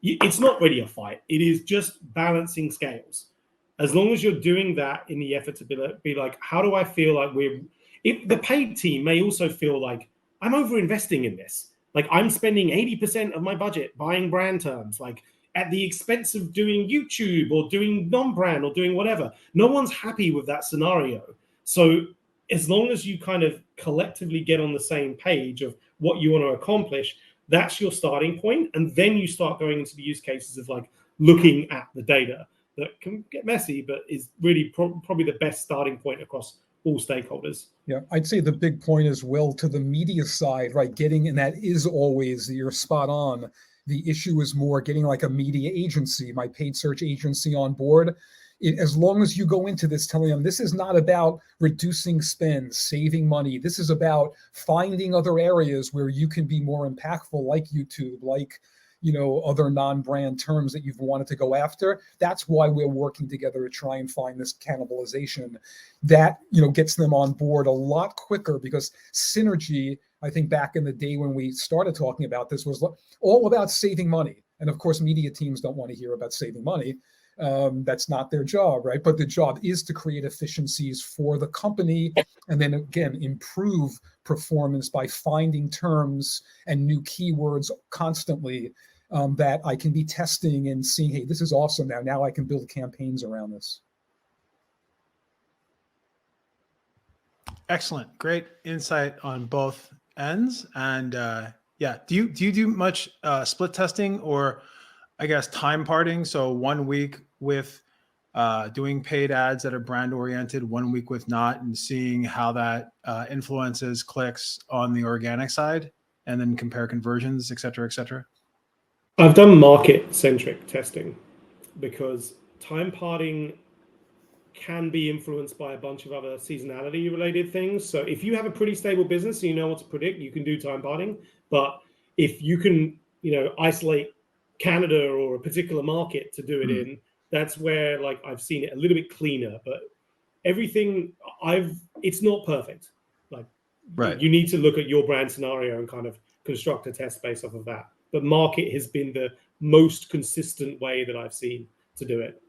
it's not really a fight. It is just balancing scales. As long as you're doing that in the effort to be like, how do I feel like if the paid team may also feel like I'm over investing in this. Like, I'm spending 80% of my budget buying brand terms, like at the expense of doing YouTube or doing non-brand or doing whatever. No one's happy with that scenario. So as long as you kind of collectively get on the same page of what you want to accomplish, that's your starting point. And then you start going into the use cases of like looking at the data that can get messy, but is really probably the best starting point across all stakeholders. Yeah, I'd say the big point as well to the media side, right? And that is always, you're spot on. The issue is more getting like a media agency, my paid search agency on board. As long as you go into this telling them this is not about reducing spend, saving money. This is about finding other areas where you can be more impactful, like YouTube, like other non-brand terms that you've wanted to go after. That's why we're working together to try and find this cannibalization that, gets them on board a lot quicker, because synergy, I think back in the day when we started talking about this, was all about saving money. And of course, media teams don't want to hear about saving money. That's not their job, right? But the job is to create efficiencies for the company, and then again, improve performance by finding terms and new keywords constantly that I can be testing and seeing, hey, this is awesome now. Now I can build campaigns around this. Excellent. Great insight on both ends. And yeah, do you do much split testing, or I guess time parting? So 1 week with doing paid ads that are brand oriented, 1 week with not, and seeing how that influences clicks on the organic side, and then compare conversions, et cetera, et cetera? I've done market-centric testing because time parting can be influenced by a bunch of other seasonality-related things. So if you have a pretty stable business and you know what to predict, you can do time parting. But if you can, isolate Canada or a particular market to do it in, that's where like I've seen it a little bit cleaner. But everything it's not perfect. Like Right. you need to look at your brand scenario and kind of construct a test based off of that. But market has been the most consistent way that I've seen to do it.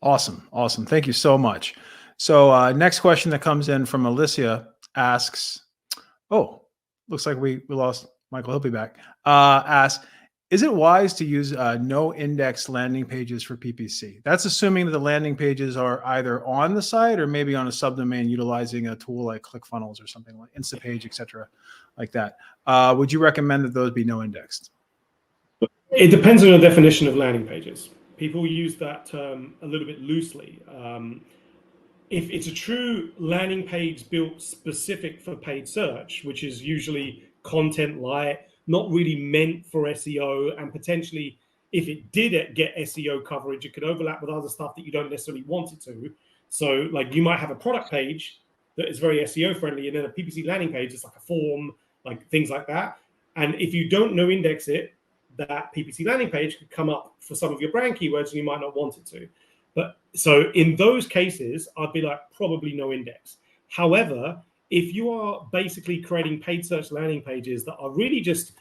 Awesome. Awesome. Thank you so much. So next question that comes in from Alicia asks, oh, looks like we lost Michael. He'll be back. Asks, is it wise to use no index landing pages for PPC? That's assuming that the landing pages are either on the site or maybe on a subdomain utilizing a tool like ClickFunnels or something like Instapage, et cetera, like that. Would you recommend that those be no indexed? It depends on your definition of landing pages. People use that term a little bit loosely. If it's a true landing page built specific for paid search, which is usually content light, not really meant for SEO, and potentially if it did get SEO coverage, it could overlap with other stuff that you don't necessarily want it to. So like you might have a product page that is very SEO friendly, and then a PPC landing page is like a form, like things like that. And if you don't no index it, that PPC landing page could come up for some of your brand keywords and you might not want it to. But so in those cases, I'd be like, probably no index. However, if you are basically creating paid search landing pages that are really just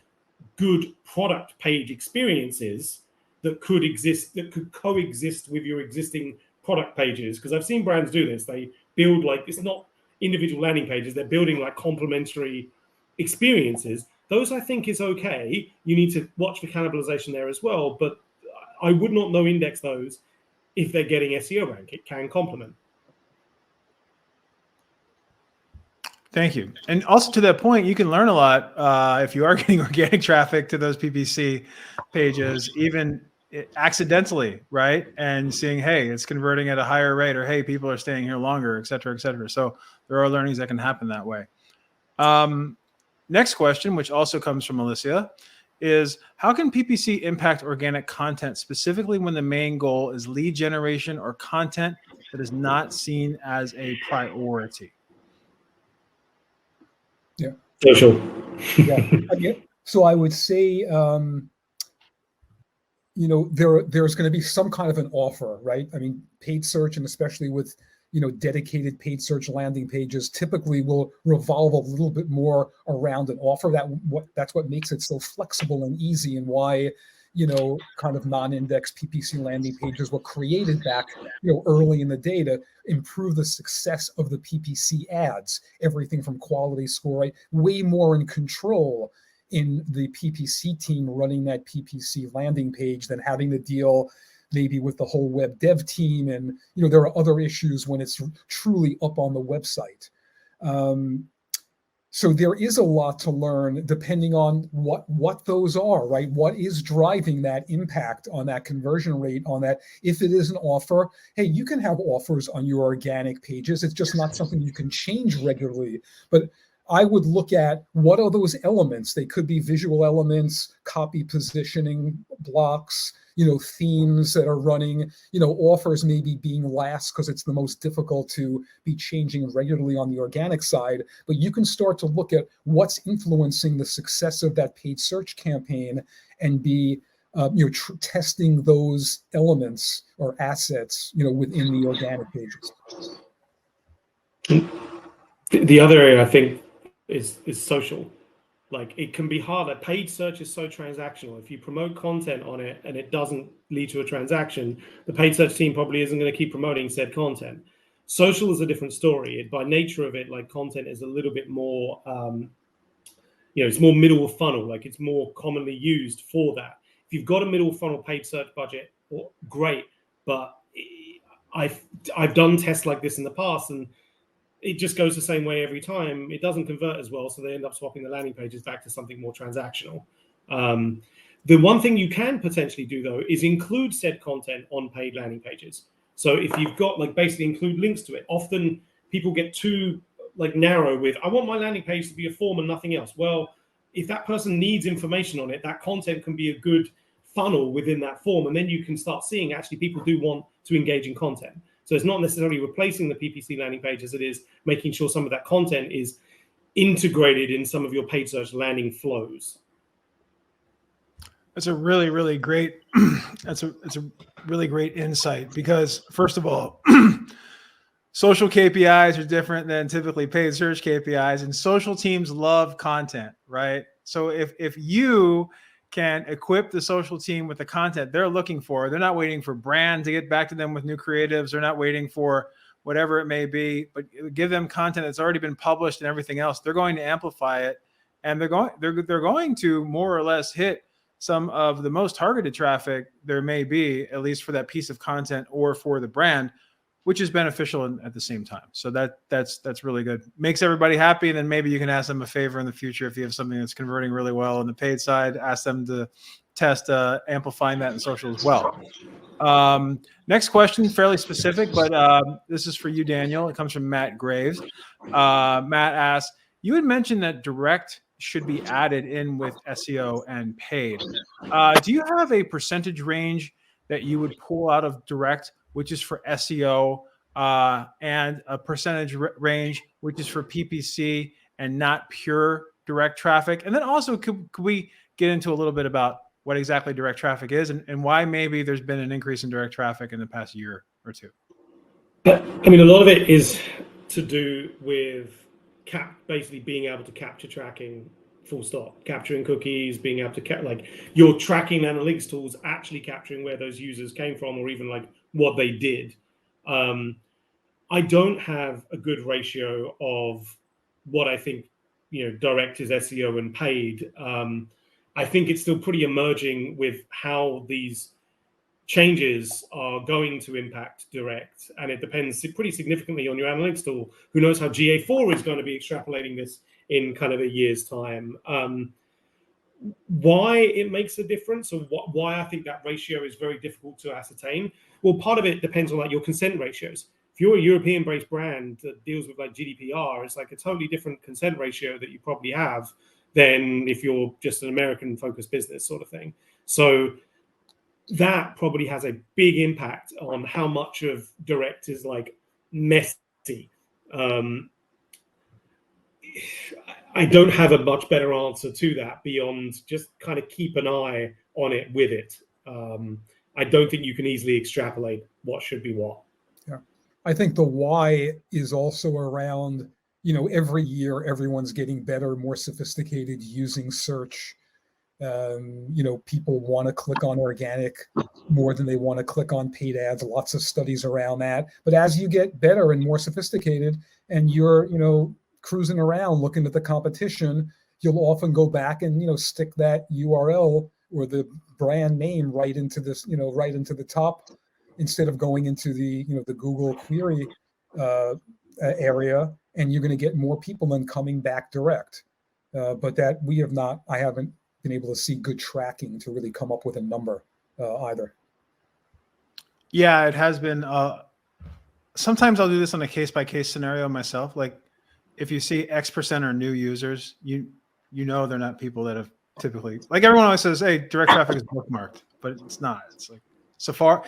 good product page experiences that could exist, that could coexist with your existing product pages, because I've seen brands do this. They build like, it's not individual landing pages, they're building like complementary experiences. Those I think is okay. You need to watch for cannibalization there as well, but I would not no index those if they're getting SEO rank. It can complement. Thank you. And also to that point, you can learn a lot if you are getting organic traffic to those PPC pages, even accidentally, right? And seeing, hey, it's converting at a higher rate, or hey, people are staying here longer, et cetera, et cetera. So there are learnings that can happen that way. Next question, which also comes from Alicia, is how can PPC impact organic content, specifically when the main goal is lead generation or content that is not seen as a priority? Yeah. Social. Yeah. So I would say, there's going to be some kind of an offer, right? I mean, paid search, and especially with dedicated paid search landing pages, typically will revolve a little bit more around an offer. That's what makes it so flexible and easy, and why kind of non-index PPC landing pages were created back early in the day to improve the success of the PPC ads. Everything from quality score, right? Way more in control in the PPC team running that PPC landing page than having to deal maybe with the whole web dev team. And, there are other issues when it's truly up on the website. So there is a lot to learn depending on what those are, right? What is driving that impact on that conversion rate on that? If it is an offer, hey, you can have offers on your organic pages. It's just not something you can change regularly. But I would look at what are those elements. They could be visual elements, copy positioning blocks, themes that are running, offers maybe being last because it's the most difficult to be changing regularly on the organic side. But you can start to look at what's influencing the success of that paid search campaign and be testing those elements or assets, within the organic pages. The other area I think is social. Like it can be harder. Paid search is so transactional. If you promote content on it and it doesn't lead to a transaction, the paid search team probably isn't going to keep promoting said content. Social is a different story. By nature of it, like content is a little bit more, it's more middle of funnel. Like it's more commonly used for that. If you've got a middle of funnel paid search budget, well, great. But I've done tests like this in the past, and it just goes the same way every time. It doesn't convert as well, so they end up swapping the landing pages back to something more transactional. The one thing you can potentially do, though, is include said content on paid landing pages. So if you've got, like, basically include links to it. Often people get too, like, narrow with, I want my landing page to be a form and nothing else. Well, if that person needs information on it, that content can be a good funnel within that form. And then you can start seeing actually people do want to engage in content. So it's not necessarily replacing the PPC landing page as it is making sure some of that content is integrated in some of your paid search landing flows. That's a really, really great, it's a really great insight, because first of all, social KPIs are different than typically paid search KPIs, and social teams love content, right? So if you can equip the social team with the content they're looking for, they're not waiting for brand to get back to them with new creatives. They're not waiting for whatever it may be, but give them content that's already been published and everything else. They're going to amplify it, and they're going to more or less hit some of the most targeted traffic there may be, at least for that piece of content or for the brand, which is beneficial at the same time. So that's really good. Makes everybody happy. And then maybe you can ask them a favor in the future. If you have something that's converting really well on the paid side, ask them to test amplifying that in social as well. Next question, fairly specific, but this is for you, Daniel. It comes from Matt Graves. Matt asks, you had mentioned that direct should be added in with SEO and paid. Do you have a percentage range that you would pull out of direct, which is for SEO, and a percentage range, which is for PPC and not pure direct traffic? And then also, could we get into a little bit about what exactly direct traffic is and why maybe there's been an increase in direct traffic in the past year or two? I mean, a lot of it is to do with basically being able to capture tracking, full stop, capturing cookies, being able to like your tracking analytics tools actually capturing where those users came from, or even like what they did. I don't have a good ratio of what I think, direct is SEO and paid. I think it's still pretty emerging with how these changes are going to impact direct, and it depends pretty significantly on your analytics tool. Who knows how GA4 is going to be extrapolating this in kind of a year's time. Why it makes a difference, or why I think that ratio is very difficult to ascertain? Well, part of it depends on like your consent ratios. If you're a European-based brand that deals with like GDPR, it's like a totally different consent ratio that you probably have than if you're just an American-focused business sort of thing. So that probably has a big impact on how much of direct is like messy. I don't have a much better answer to that beyond just kind of keep an eye on it with it. I don't think you can easily extrapolate what should be what. Yeah, I think the why is also around, every year everyone's getting better, more sophisticated using search. People want to click on organic more than they want to click on paid ads. Lots of studies around that. But as you get better and more sophisticated, and you're, cruising around looking at the competition, you'll often go back and, stick that URL or the brand name right into this, right into the top, instead of going into the, the Google query area, and you're going to get more people than coming back direct. But that I haven't been able to see good tracking to really come up with a number either. Yeah, it has been. Sometimes I'll do this on a case-by-case scenario myself. Like if you see X% are new users, you know they're not people that have typically, like everyone always says, hey, direct traffic is bookmarked, but it's not. It's like Safari.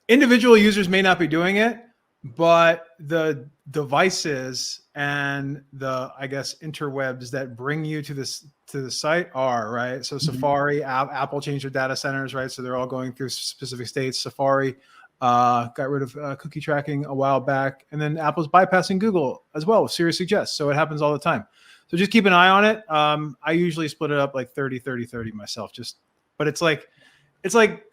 Individual users may not be doing it, but the devices and the, I guess, interwebs that bring you to the site are, right. So Safari, Apple changed their data centers, right? So they're all going through specific states. Safari got rid of cookie tracking a while back, and then Apple's bypassing Google as well with Siri Suggest. So it happens all the time. So just keep an eye on it. I usually split it up like 30, 30, 30 myself, but it's like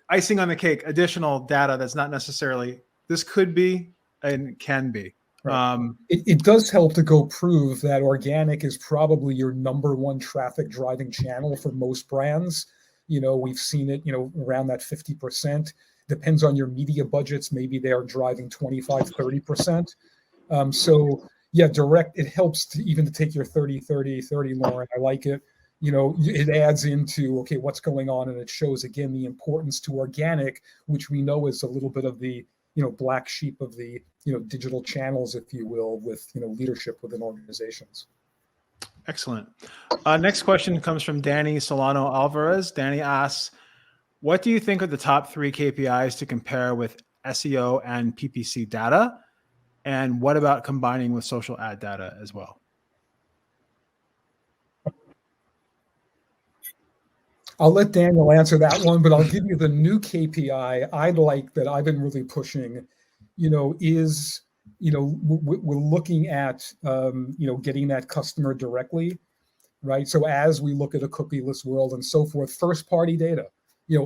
icing on the cake, additional data that's not necessarily, this could be and can be. Right. It does help to go prove that organic is probably your number one traffic driving channel for most brands. We've seen it, around that 50%. Depends on your media budgets. Maybe they are driving 25, 30%. So yeah, direct, it helps to take your 30, 30, 30, Lauren. I like it. It adds into, okay, what's going on? And it shows, again, the importance to organic, which we know is a little bit of the, black sheep of the, digital channels, if you will, with, leadership within organizations. Excellent. Next question comes from Danny Solano Alvarez. Danny asks, what do you think are the top 3 KPIs to compare with SEO and PPC data? And what about combining with social ad data as well? I'll let Daniel answer that one, but I'll give you the new KPI I've been really pushing, is, we're looking at, getting that customer directly, right? So as we look at a cookieless world and so forth, first party data,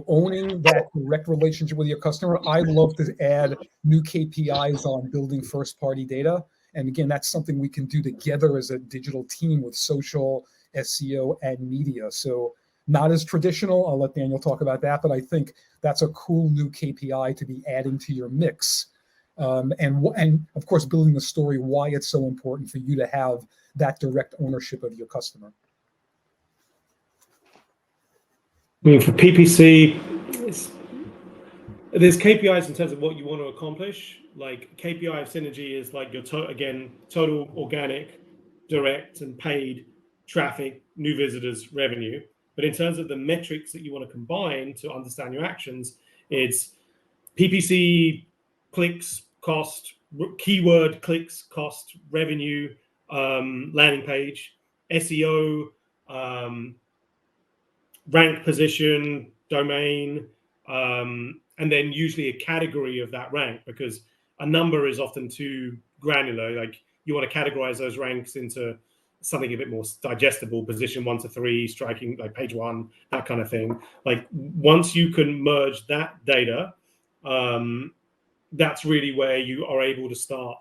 owning that direct relationship with your customer, I'd love to add new KPIs on building first party data. And again, that's something we can do together as a digital team with social, SEO, and media. So not as traditional. I'll let Daniel talk about that, but I think that's a cool new KPI to be adding to your mix. And of course, building the story, why it's so important for you to have that direct ownership of your customer. I mean, for PPC, there's KPIs in terms of what you want to accomplish. Like KPI of synergy is like your total organic, direct, and paid traffic, new visitors, revenue. But in terms of the metrics that you want to combine to understand your actions, it's PPC, clicks, cost, keyword, clicks, cost, revenue, landing page, SEO, rank position, domain, and then usually a category of that rank, because a number is often too granular. Like you want to categorize those ranks into something a bit more digestible, position 1 to 3, striking like page 1, that kind of thing. Like once you can merge that data, that's really where you are able to start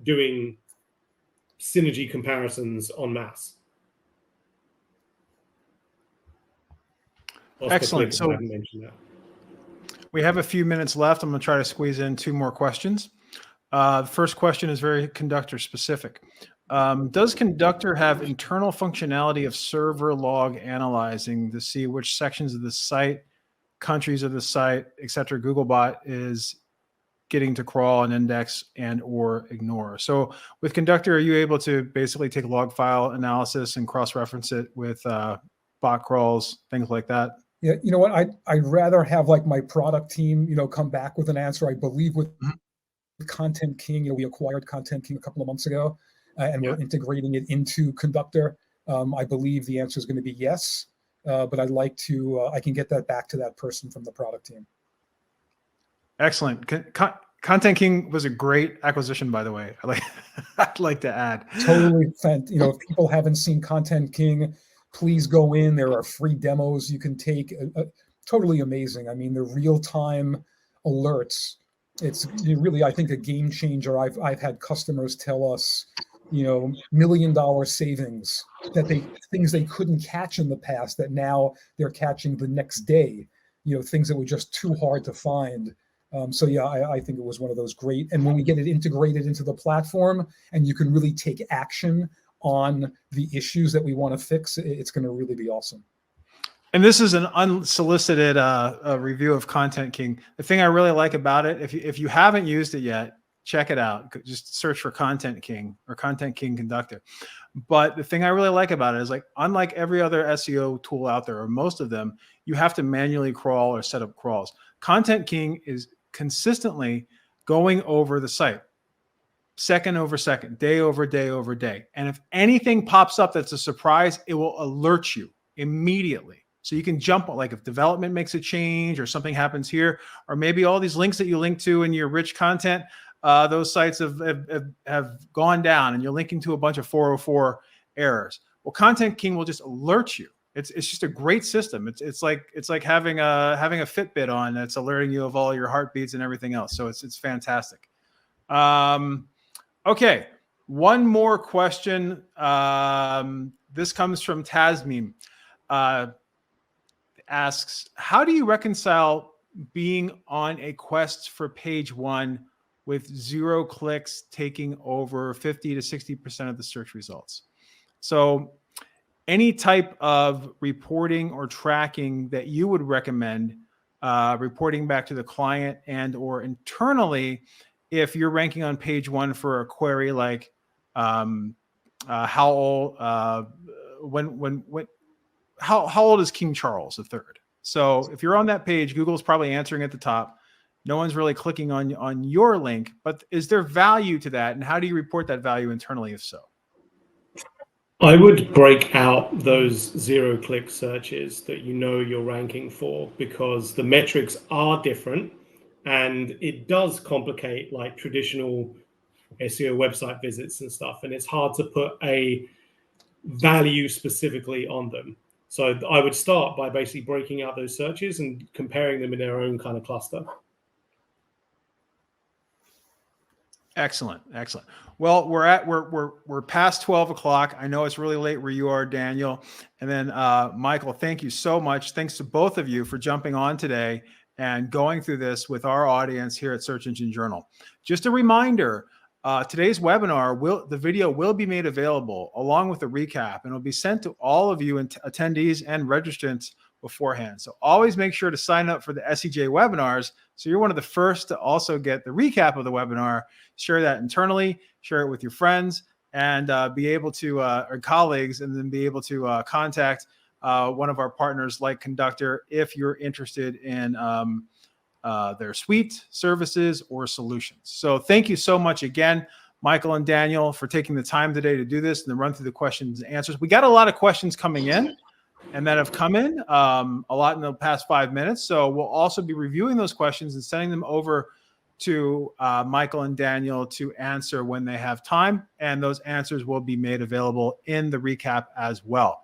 doing synergy comparisons en masse. Excellent. So we have a few minutes left. I'm going to try to squeeze in 2 more questions. The first question is very Conductor specific. Does Conductor have internal functionality of server log analyzing to see which sections of the site, countries of the site, etc. Googlebot is getting to crawl and index and or ignore? So with Conductor, are you able to basically take log file analysis and cross-reference it with bot crawls, things like that? Yeah, you know what? I'd rather have like my product team, come back with an answer. I believe with Content King, we acquired Content King a couple of months ago, and we're integrating it into Conductor. I believe the answer is going to be yes, but I'd like to, I can get that back to that person from the product team. Excellent. Content King was a great acquisition, by the way. I'd like to add. Totally. If people haven't seen Content King, please go in. There are free demos you can take. Totally amazing. I mean, the real-time alerts. It's really, I think, a game changer. I've had customers tell us, $1 million savings, things they couldn't catch in the past that now they're catching the next day. Things that were just too hard to find. So yeah, I think it was one of those great. And when we get it integrated into the platform, and you can really take action on the issues that we want to fix, it's going to really be awesome. And this is an unsolicited review of Content King. The thing I really like about it, if you haven't used it yet, check it out. Just search for Content King or Content King Conductor. But the thing I really like about it is, like, unlike every other SEO tool out there, or most of them, you have to manually crawl or set up crawls. Content King is consistently going over the site, second over second, day over day over day. And if anything pops up that's a surprise, it will alert you immediately. So you can jump, like if development makes a change or something happens here, or maybe all these links that you link to in your rich content, those sites have gone down and you're linking to a bunch of 404 errors. Well, Content King will just alert you. It's just a great system. It's like having a Fitbit on that's alerting you of all your heartbeats and everything else. So it's fantastic. Okay, one more question. This comes from Tasmim. Asks, how do you reconcile being on a quest for page 1 with 0 clicks taking over 50 to 60% of the search results? So any type of reporting or tracking that you would recommend, reporting back to the client and or internally, if you're ranking on page 1 for a query like how old how old is King Charles III? So if you're on that page, Google's probably answering at the top. No one's really clicking on your link, but is there value to that? And how do you report that value internally if so? I would break out those 0-click searches that you know you're ranking for, because the metrics are different and it does complicate like traditional SEO website visits and stuff. And it's hard to put a value specifically on them. So I would start by basically breaking out those searches and comparing them in their own kind of cluster. Excellent, excellent. Well, we're past 12 o'clock. I know it's really late where you are, Daniel. And then Michael, thank you so much. Thanks to both of you for jumping on today and going through this with our audience here at Search Engine Journal. Just a reminder, today's webinar, the video will be made available along with a recap, and it'll be sent to all of you attendees and registrants beforehand. So always make sure to sign up for the SEJ webinars so you're one of the first to also get the recap of the webinar. Share that internally, share it with your friends, and be able to, or colleagues, and then be able to contact one of our partners like Conductor if you're interested in their suite, services, or solutions. So thank you so much again, Michael and Daniel, for taking the time today to do this and then run through the questions and answers. We got a lot of questions coming in and that have come in a lot in the past 5 minutes. So we'll also be reviewing those questions and sending them over to Michael and Daniel to answer when they have time. And those answers will be made available in the recap as well.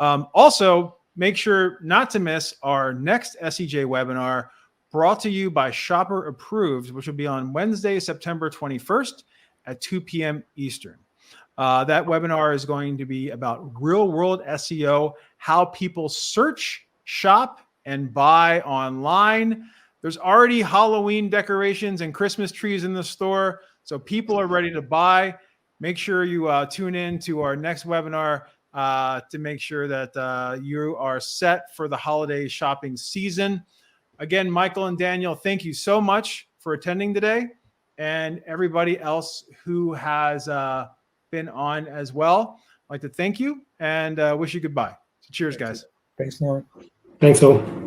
Also, make sure not to miss our next SEJ webinar brought to you by Shopper Approved, which will be on Wednesday, September 21st at 2 p.m. Eastern. That webinar is going to be about real-world SEO, how people search, shop, and buy online. There's already Halloween decorations and Christmas trees in the store, so people are ready to buy. Make sure you tune in to our next webinar to make sure that you are set for the holiday shopping season. Again, Michael and Daniel, thank you so much for attending today, and everybody else who has been on as well. I'd like to thank you and wish you goodbye. So cheers, guys. Thanks, Lauren. Thanks all.